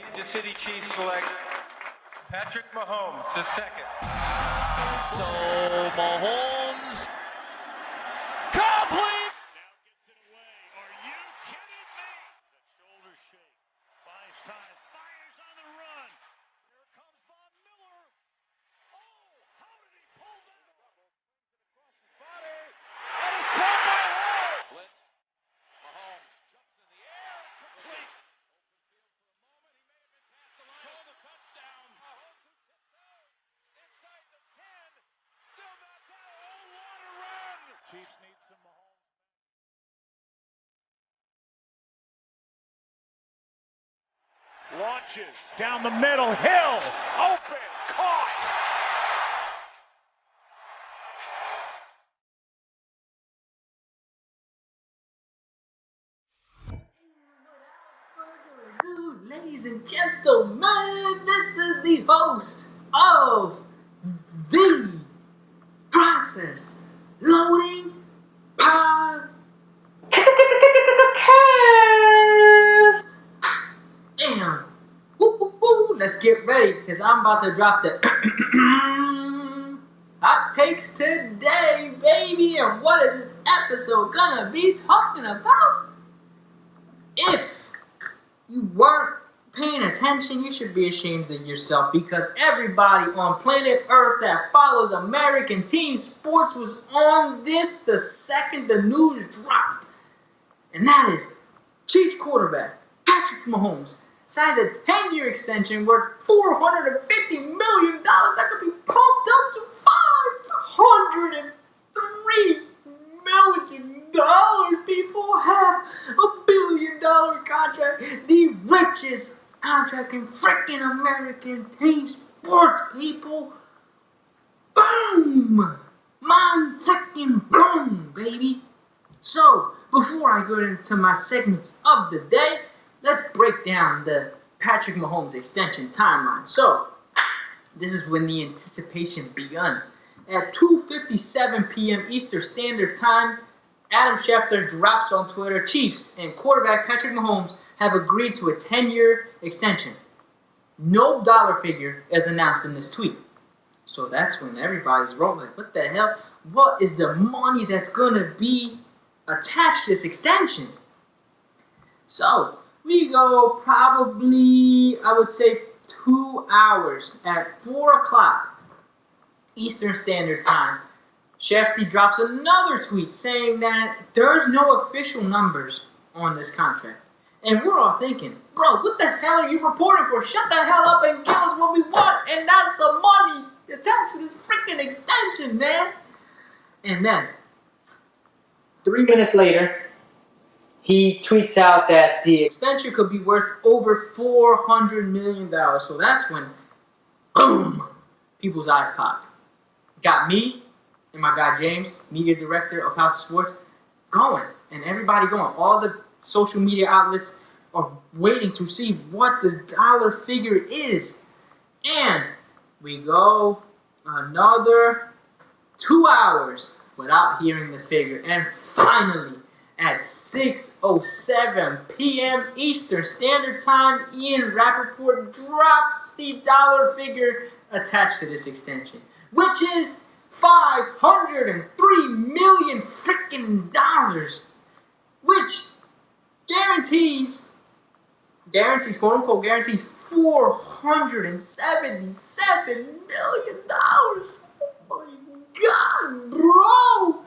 Kansas City Chiefs select Patrick Mahomes, the second. So Mahomes, complete! Now gets it away. Are you kidding me? That shoulder shake. Buys time. Fires on the run. Here comes Von Miller. Oh, how did he pull that off? Across his body. And it's caught by Hall. Blitz. Mahomes jumps in the air and completes. Open field for a moment. He may have been past the line. Called a touchdown. Mahomes who tiptoes inside the 10. Still not down. Oh, what a run. Chiefs need some Mahomes. Launches down the middle. Hill open. Caught. Ladies and gentlemen, this is the host of the Process Loading Podcast. And let's get ready because I'm about to drop the hot takes today, baby. And what is this episode gonna be talking about? If you weren't paying attention, you should be ashamed of yourself because everybody on planet Earth that follows American team sports was on this the second the news dropped. And that is Chiefs quarterback Patrick Mahomes signs a 10-year extension worth $450 million that could be pumped up to $503 million. People have $1 billion contract, the richest contract in freaking American team sports, people. Boom! Man freaking boom, baby. So, before I go into my segments of the day, let's break down the Patrick Mahomes extension timeline. So, this is when the anticipation begun. At 2:57 p.m. Eastern Standard Time, Adam Schefter drops on Twitter, Chiefs and quarterback Patrick Mahomes have agreed to a 10-year extension. No dollar figure is announced in this tweet. So that's when everybody's rolling. What the hell? What is the money that's going to be attached to this extension? So we go probably, I would say, 2 hours at 4 o'clock Eastern Standard Time. Shefty drops another tweet saying that there's no official numbers on this contract. And we're all thinking, bro, what the hell are you reporting for? Shut the hell up and give us what we want. And that's the money attached to this freaking extension, man. And then, 3 minutes later, he tweets out that the extension could be worth over $400 million. So that's when, boom, people's eyes popped. Got me and my guy James, media director of House of Sports, going. And everybody going. All the social media outlets are waiting to see what this dollar figure is. And we go another 2 hours without hearing the figure. And finally, at 6:07 p.m. Eastern Standard Time, Ian Rappaport drops the dollar figure attached to this extension, which is $503 million freaking dollars, which guarantees, quote unquote, guarantees $477 million. Oh my God, bro!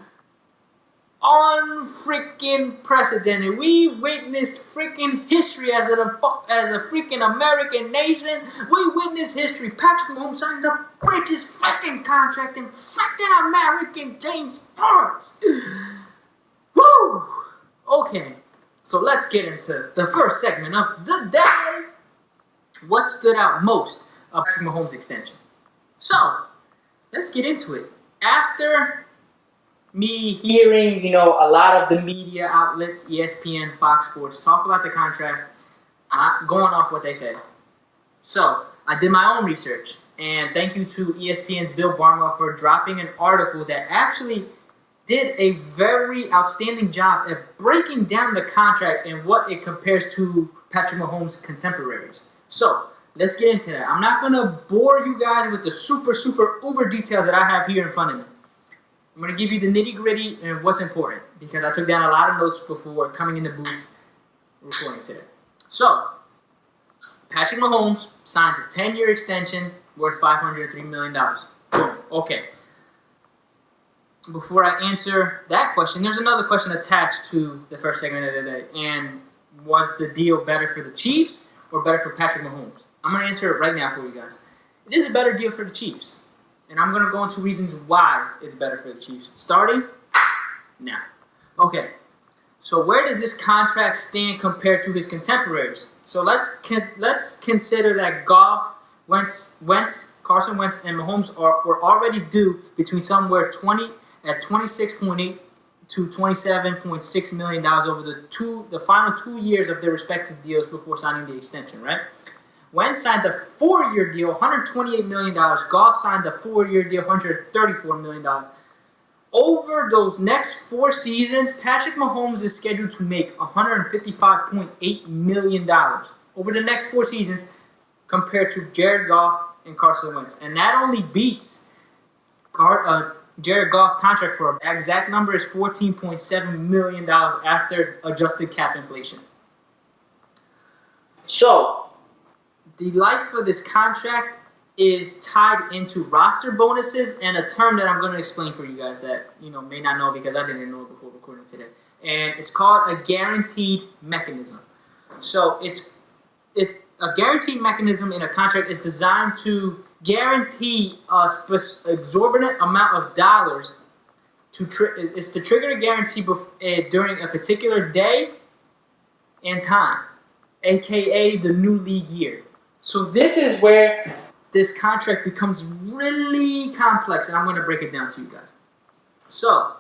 Unfreaking precedented. We witnessed freaking history as a freaking American nation. We witnessed history. Patrick Mahomes signed the richest freaking contract in freaking American team sports. Woo! Okay, so let's get into the first segment of the day. What stood out most of Patrick Mahomes' extension? So, let's get into it. After me hearing, a lot of the media outlets, ESPN, Fox Sports, talk about the contract, not going off what they said. So, I did my own research, and thank you to ESPN's Bill Barnwell for dropping an article that actually did a very outstanding job at breaking down the contract and what it compares to Patrick Mahomes' contemporaries. So let's get into that. I'm not gonna bore you guys with the super uber details that I have here in front of me. I'm gonna give you the nitty gritty and what's important because I took down a lot of notes before coming in the booth recording today. So Patrick Mahomes signs a 10-year extension worth $503 million. Boom. Okay. Before I answer that question, there's another question attached to the first segment of the day. And was the deal better for the Chiefs or better for Patrick Mahomes? I'm going to answer it right now for you guys. It is a better deal for the Chiefs. And I'm going to go into reasons why it's better for the Chiefs. Starting now. Okay. So where does this contract stand compared to his contemporaries? So let's consider that Carson Wentz, and Mahomes were already due between somewhere at $26.8 to $27.6 million over the final 2 years of their respective deals before signing the extension, right? Wentz signed a 4-year deal, $128 million. Goff signed a 4-year deal, $134 million. Over those next 4 seasons, Patrick Mahomes is scheduled to make $155.8 million over the next 4 seasons compared to Jared Goff and Carson Wentz. And that only beats Jared Goff's contract for the exact number is $14.7 million after adjusted cap inflation. So, the life of this contract is tied into roster bonuses and a term that I'm going to explain for you guys that may not know because I didn't know before recording today. And it's called a guaranteed mechanism. So a guaranteed mechanism in a contract is designed to guarantee a exorbitant amount of dollars to trigger a guarantee during a particular day and time, aka the new league year. So this is where this contract becomes really complex, and I'm going to break it down to you guys. So,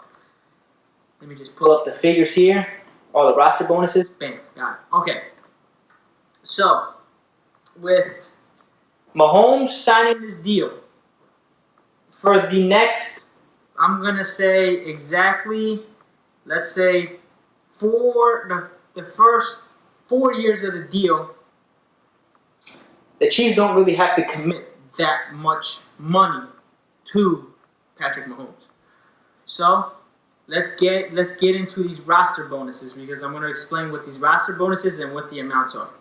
let me just pull up the figures here. All the roster bonuses. Bam, got it. Okay. So, with Mahomes signing this deal for the next, I'm going to say exactly, let's say, for the first 4 years of the deal, the Chiefs don't really have to commit that much money to Patrick Mahomes. So let's get into these roster bonuses because I'm going to explain what these roster bonuses and what the amounts are.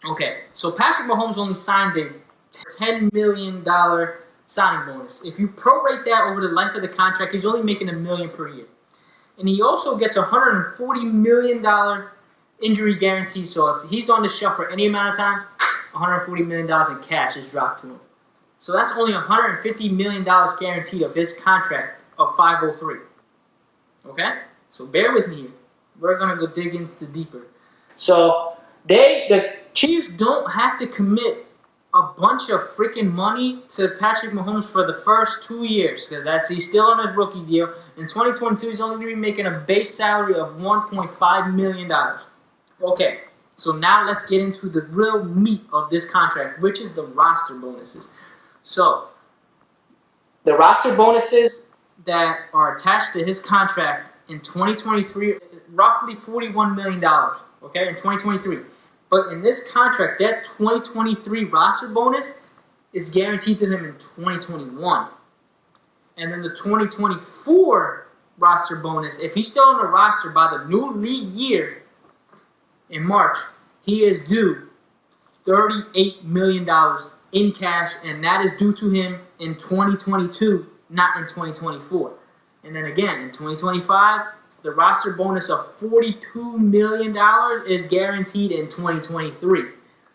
Okay, so Patrick Mahomes only signed a $10 million signing bonus. If you prorate that over the life of the contract, he's only making $1 million per year. And he also gets a $140 million injury guarantee. So if he's on the shelf for any amount of time, $140 million in cash is dropped to him. So that's only $150 million guaranteed of his contract of 503. Okay? So bear with me here. We're going to go dig into deeper. So the Chiefs don't have to commit a bunch of freaking money to Patrick Mahomes for the first 2 years because he's still on his rookie deal. In 2022, he's only going to be making a base salary of $1.5 million. Okay. So now let's get into the real meat of this contract, which is the roster bonuses. So the roster bonuses that are attached to his contract in 2023, roughly $41 million, okay, in 2023. But in this contract, that 2023 roster bonus is guaranteed to him in 2021. And then the 2024 roster bonus, if he's still on the roster by the new league year, in March, he is due $38 million in cash, and that is due to him in 2022, not in 2024. And then again, in 2025, the roster bonus of $42 million is guaranteed in 2023.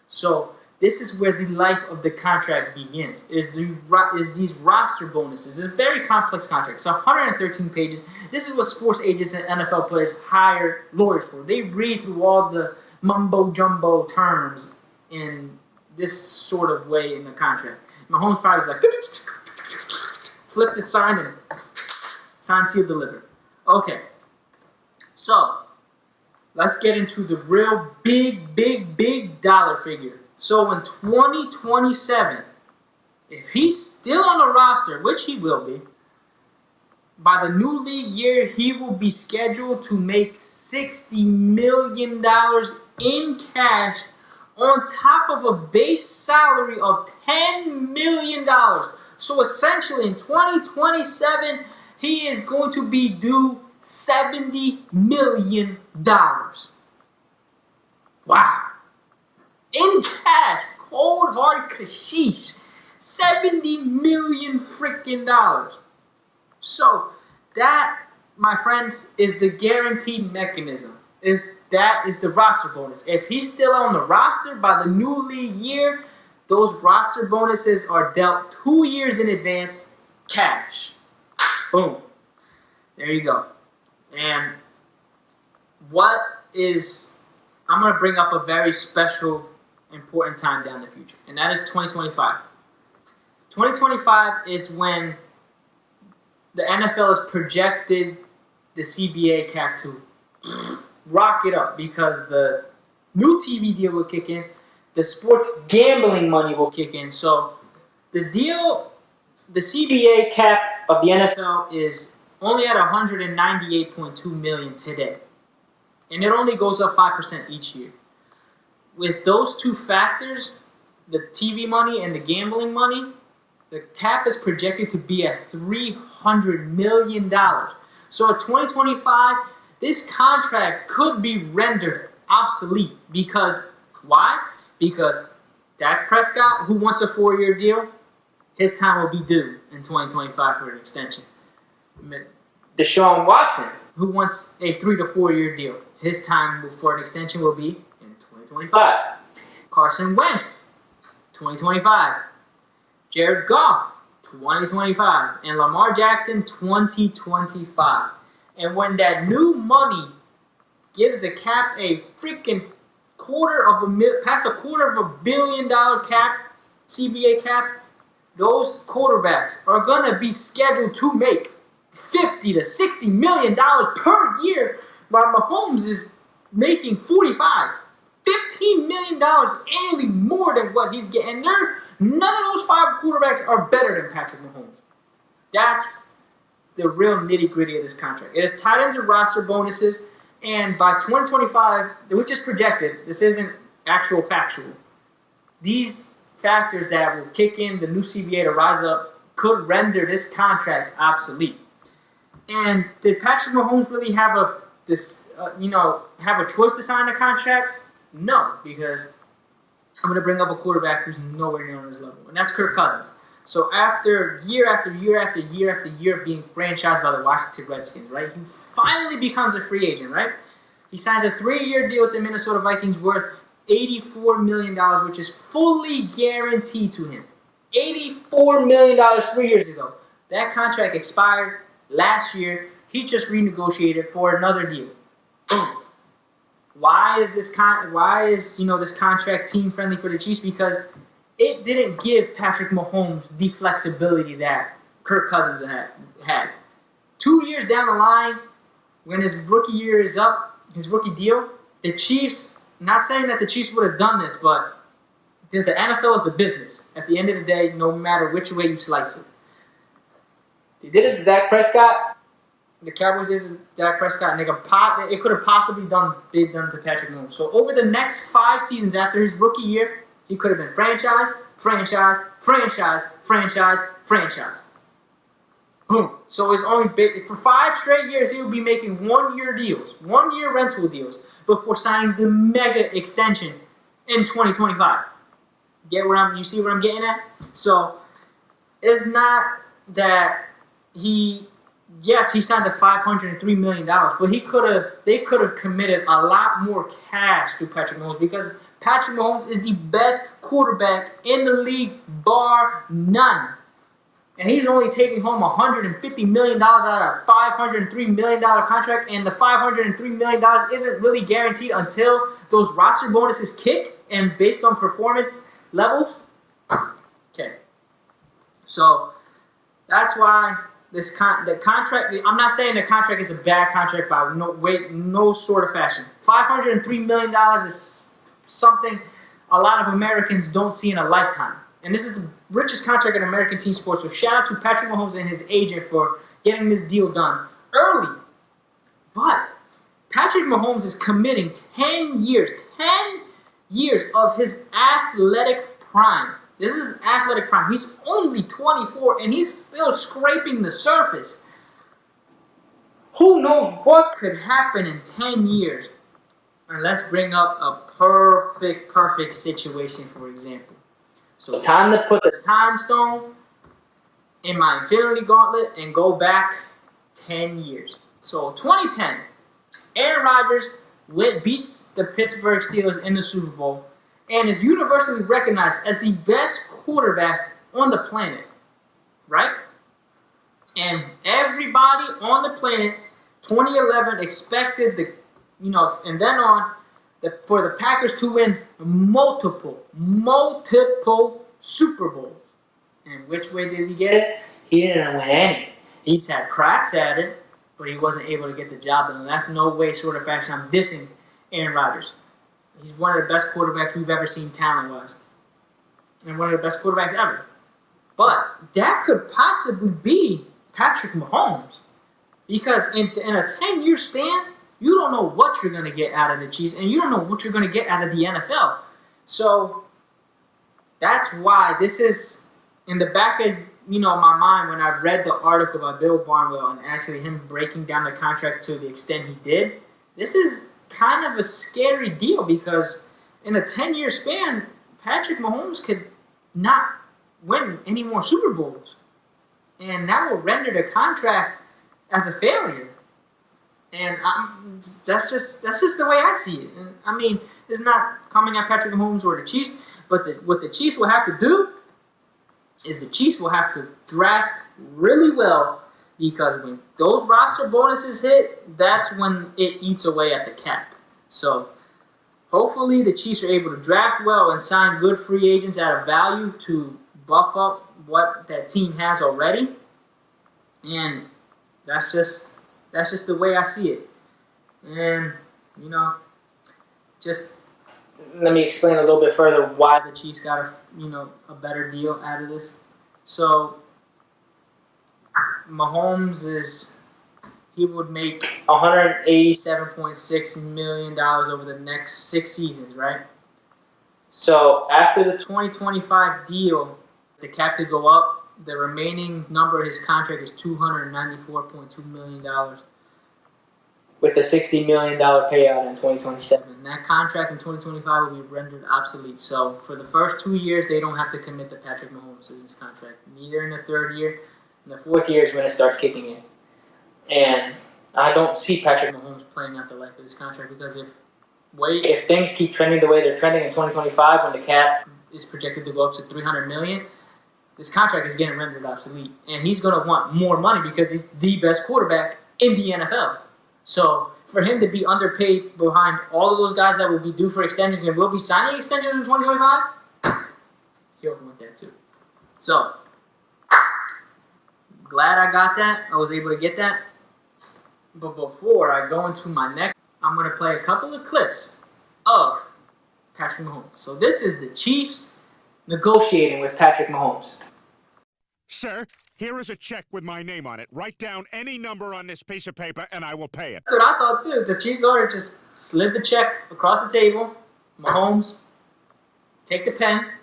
So this is where the life of the contract begins, is these roster bonuses. It's a very complex contract. It's 113 pages. This is what sports agents and NFL players hire lawyers for. They read through all the mumbo-jumbo terms in this sort of way in the contract. Mahomes probably is like, flipped it, signed it. Signed, sealed, delivered. Okay. So, let's get into the real big dollar figure. So in 2027, if he's still on the roster, which he will be, by the new league year, he will be scheduled to make $60 million in cash on top of a base salary of $10 million. So essentially in 2027, he is going to be due $70 million. Wow. In cash, cold hard cashish. $70 million freaking dollars. So that, my friends, is the guaranteed mechanism. That is the roster bonus. If he's still on the roster by the new league year, those roster bonuses are dealt 2 years in advance, cash. Boom. There you go. And I'm going to bring up a very special, important time down the future, and that is 2025. 2025 is when the NFL is projected the CBA cap to rocket up because the new TV deal will kick in, the sports gambling money will kick in. So the CBA cap of the NFL is only at $198.2 million today, and it only goes up 5% each year. With those two factors, the TV money and the gambling money, the cap is projected to be at $300 million. So at 2025, this contract could be rendered obsolete because, why? Because Dak Prescott, who wants a 4-year deal, his time will be due in 2025 for an extension. Deshaun Watson, who wants a 3 to 4 year deal, his time for an extension will be in 2025. Carson Wentz, 2025. Jared Goff, 2025. And Lamar Jackson, 2025. And when that new money gives the cap a freaking past a $250 million cap, CBA cap, those quarterbacks are going to be scheduled to make $50 to $60 million per year, while Mahomes is making $45, $15 million annually more than what he's getting. None of those 5 quarterbacks are better than Patrick Mahomes. That's the real nitty-gritty of this contract. It is tied into roster bonuses, and by 2025, which is projected, this isn't actual factual, these factors that will kick in the new CBA to rise up could render this contract obsolete. And did Patrick Mahomes really have a choice to sign a contract? No, because I'm going to bring up a quarterback who's nowhere near on his level, and that's Kirk Cousins. So after year after year after year after year of being franchised by the Washington Redskins, right, he finally becomes a free agent, right? He signs a 3-year deal with the Minnesota Vikings worth $84 million, which is fully guaranteed to him. $84 million 3 years ago. That contract expired last year. He just renegotiated for another deal. Boom. Why is this contract team friendly for the Chiefs? Because it didn't give Patrick Mahomes the flexibility that Kirk Cousins had. 2 years down the line, when his rookie year is up, his rookie deal, the Chiefs, not saying that the Chiefs would have done this, but the NFL is a business. At the end of the day, no matter which way you slice it. They did it to Dak Prescott. The Cowboys did it to Dak Prescott, and it could have possibly been done to Patrick Mahomes. So over the next 5 seasons after his rookie year, he could have been franchised. Boom. So it's only big. For 5 straight years, he would be making 1-year deals, 1-year rental deals, before signing the mega extension in 2025. You see where I'm getting at? So it's not that he signed the $503 million, but they could have committed a lot more cash to Patrick Mahomes, because Patrick Mahomes is the best quarterback in the league, bar none. And he's only taking home $150 million out of a $503 million contract, and the $503 million isn't really guaranteed until those roster bonuses kick and based on performance levels. Okay. So that's why the contract, I'm not saying the contract is a bad contract by no sort of fashion. $503 million is something a lot of Americans don't see in a lifetime. And this is the richest contract in American team sports. So shout out to Patrick Mahomes and his agent for getting this deal done early. But Patrick Mahomes is committing 10 years, $10 years of his athletic prime. This is athletic prime. He's only 24 and he's still scraping the surface. Who knows what could happen in 10 years? And let's bring up a perfect situation, for example. So time to put the time stone in my infinity gauntlet and go back 10 years. So 2010, Aaron Rodgers beats the Pittsburgh Steelers in the Super Bowl and is universally recognized as the best quarterback on the planet, right? And everybody on the planet, 2011, expected and then on, for the Packers to win multiple Super Bowls. And which way did he get it? He didn't win any. He's had cracks at it, but he wasn't able to get the job done. And that's no way, sort of fashion, I'm dissing Aaron Rodgers. He's one of the best quarterbacks we've ever seen talent-wise. And one of the best quarterbacks ever. But that could possibly be Patrick Mahomes. Because in a 10-year span, you don't know what you're going to get out of the Chiefs, and you don't know what you're going to get out of the NFL. So that's why this is in the back of my mind when I read the article by Bill Barnwell and actually him breaking down the contract to the extent he did. This is kind of a scary deal because in a 10-year span, Patrick Mahomes could not win any more Super Bowls. And that will render the contract as a failure. And that's just the way I see it. And I mean, it's not coming at Patrick Mahomes or the Chiefs, but what the Chiefs will have to do is the Chiefs will have to draft really well, because when those roster bonuses hit, that's when it eats away at the cap. So hopefully the Chiefs are able to draft well and sign good free agents at a value to buff up what that team has already. And that's just the way I see it. And, just let me explain a little bit further why the Chiefs got a better deal out of this. So Mahomes he would make $187.6 million over the next 6 seasons, right? So after the 2025 deal, the cap to go up, the remaining number of his contract is $294.2 million. With the $60 million payout in 2027. That contract in 2025 will be rendered obsolete. So for the first 2 years, they don't have to commit to Patrick Mahomes in his contract. Neither in the third year. And the fourth year is when it starts kicking in. And I don't see Patrick Mahomes playing out the life of his contract, because if things keep trending the way they're trending in 2025, when the cap is projected to go up to $300 million, this contract is getting rendered obsolete. And he's going to want more money because he's the best quarterback in the NFL. So for him to be underpaid behind all of those guys that will be due for extensions and will be signing extensions in 2025, he'll want that too. So glad I got that. I was able to get that. But before I go into my next, I'm going to play a couple of clips of Patrick Mahomes. So this is the Chiefs negotiating with Patrick Mahomes. Sir, here is a check with my name on it. Write down any number on this piece of paper and I will pay it. That's what I thought too. The Chiefs owner just slid the check across the table. Mahomes, take the pen,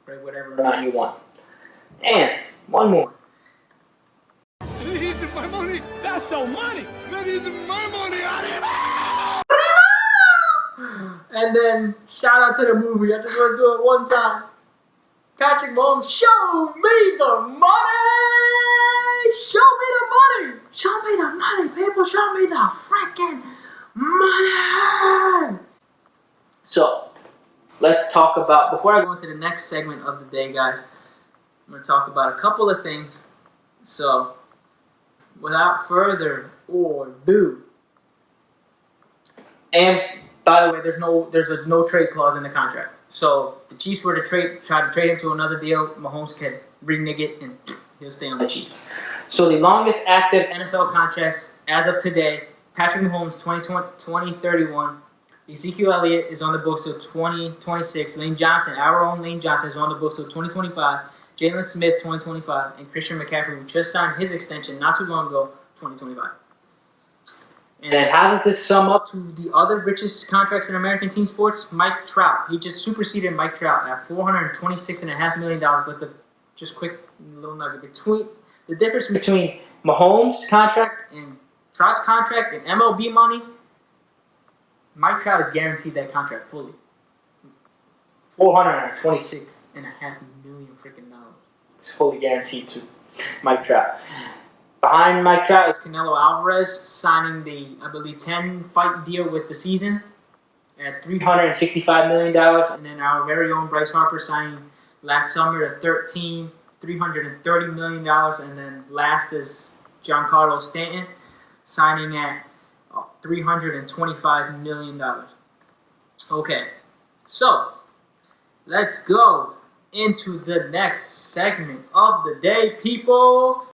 write whatever amount you want. And one more. That isn't my money. That's no money. That isn't my money. And then shout out to the movie. I just want to do it one time. Patrick Mahomes, show me the money! Show me the money! Show me the money, people! Show me the freaking money! So, let's talk about, before I go into the next segment of the day, guys, I'm going to talk about a couple of things. So, without further ado, and by the way, there's a no trade clause in the contract. So the Chiefs were to try to trade him to another deal. Mahomes can renege it and he'll stay on the Chiefs. So the longest active NFL contracts as of today: Patrick Mahomes 2031. Ezekiel Elliott is on the books till 2026. Lane Johnson, our own Lane Johnson, is on the books till 2025. Jalen Smith 2025, and Christian McCaffrey, who just signed his extension not too long ago, 2025. And then how does this sum up to the other richest contracts in American team sports? Mike Trout. He just superseded Mike Trout at $426.5 million. But just quick little nugget, the difference between Mahomes' contract and Trout's contract and MLB money, Mike Trout is guaranteed that contract fully. $426.5 million freaking dollars. It's fully guaranteed to Mike Trout. Behind Mike Trout is Canelo Alvarez signing the, I believe, 10-fight deal with the season at $365 million. And then our very own Bryce Harper signing last summer at $330 million. And then last is Giancarlo Stanton signing at $325 million. Okay, so let's go into the next segment of the day, people.